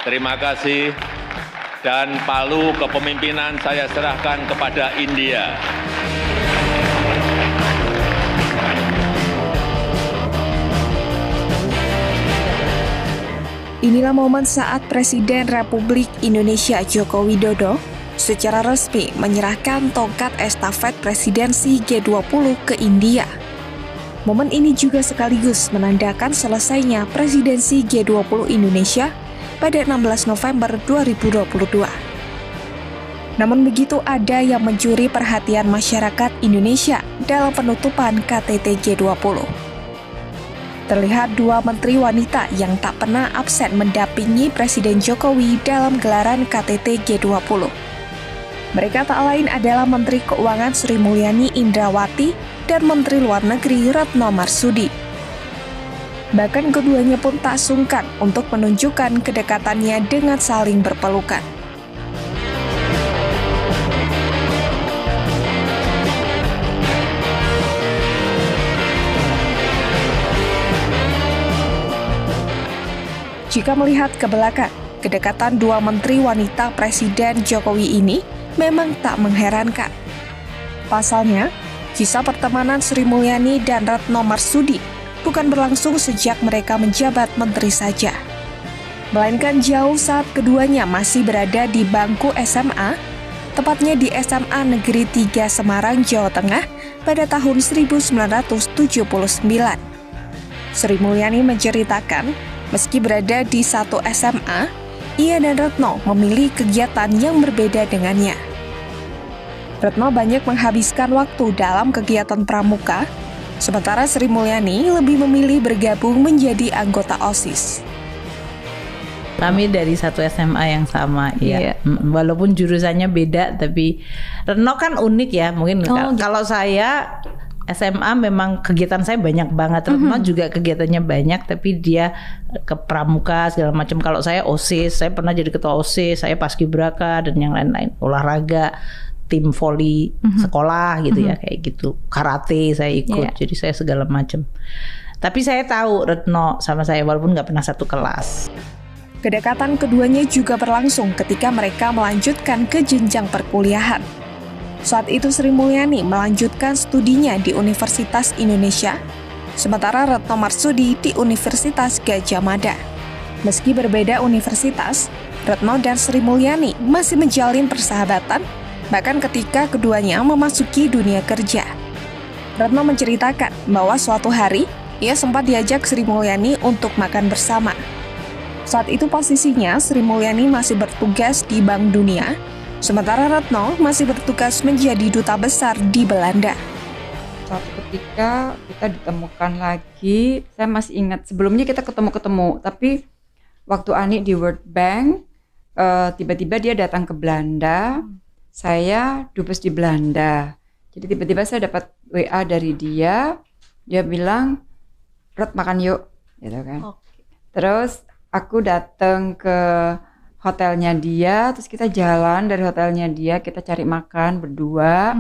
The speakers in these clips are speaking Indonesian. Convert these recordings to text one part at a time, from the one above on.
Terima kasih. Dan palu kepemimpinan saya serahkan kepada India. Inilah momen saat Presiden Republik Indonesia Joko Widodo secara resmi menyerahkan tongkat estafet presidensi G20 ke India. Momen ini juga sekaligus menandakan selesainya presidensi G20 Indonesia pada 16 November 2022. Namun begitu ada yang mencuri perhatian masyarakat Indonesia dalam penutupan KTT G20. Terlihat dua menteri wanita yang tak pernah absen mendampingi Presiden Jokowi dalam gelaran KTT G20. Mereka tak lain adalah Menteri Keuangan Sri Mulyani Indrawati dan Menteri Luar Negeri Retno Marsudi. Bahkan keduanya pun tak sungkan untuk menunjukkan kedekatannya dengan saling berpelukan. Jika melihat ke belakang, kedekatan dua menteri wanita Presiden Jokowi ini memang tak mengherankan. Pasalnya, kisah pertemanan Sri Mulyani dan Retno Marsudi bukan berlangsung sejak mereka menjabat menteri saja, melainkan jauh saat keduanya masih berada di bangku SMA, tepatnya di SMA Negeri 3 Semarang, Jawa Tengah pada tahun 1979. Sri Mulyani menceritakan, meski berada di satu SMA, ia dan Retno memilih kegiatan yang berbeda dengannya. Retno banyak menghabiskan waktu dalam kegiatan pramuka, sementara Sri Mulyani lebih memilih bergabung menjadi anggota OSIS. Kami dari satu SMA yang sama, ya. Walaupun jurusannya beda, tapi Retno kan unik ya. Mungkin kalau saya SMA memang kegiatan saya banyak banget, Retno juga kegiatannya banyak, tapi dia ke pramuka segala macam. Kalau saya OSIS, saya pernah jadi ketua OSIS, saya paskibraka dan yang lain-lain, olahraga, tim voli sekolah gitu ya, kayak gitu. Karate saya ikut, jadi saya segala macam. Tapi saya tahu Retno sama saya walaupun nggak pernah satu kelas. Kedekatan keduanya juga berlangsung ketika mereka melanjutkan ke jenjang perkuliahan. Saat itu Sri Mulyani melanjutkan studinya di Universitas Indonesia, sementara Retno Marsudi di Universitas Gadjah Mada. Meski berbeda universitas, Retno dan Sri Mulyani masih menjalin persahabatan, bahkan ketika keduanya memasuki dunia kerja. Retno menceritakan bahwa suatu hari, ia sempat diajak Sri Mulyani untuk makan bersama. Saat itu posisinya Sri Mulyani masih bertugas di Bank Dunia, sementara Retno masih bertugas menjadi duta besar di Belanda. Suatu ketika kita ditemukan lagi, saya masih ingat sebelumnya kita ketemu-ketemu, tapi waktu Ani di World Bank, tiba-tiba dia datang ke Belanda, saya dubes di Belanda. Jadi tiba-tiba saya dapat WA dari dia bilang, "Ret, makan yuk," gitu kan. Terus aku datang ke hotelnya dia, terus kita jalan dari hotelnya dia, kita cari makan berdua.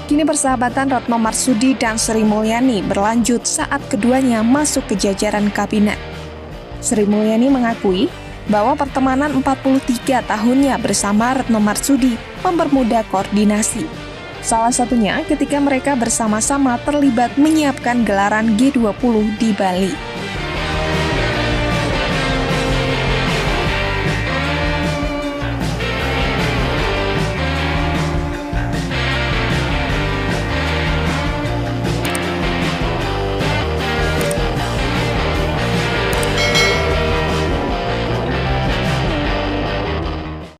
Kini persahabatan Retno Marsudi dan Sri Mulyani berlanjut saat keduanya masuk ke jajaran kabinet. Sri Mulyani mengakui bahwa pertemanan 43 tahunnya bersama Retno Marsudi mempermudah koordinasi. Salah satunya ketika mereka bersama-sama terlibat menyiapkan gelaran G20 di Bali.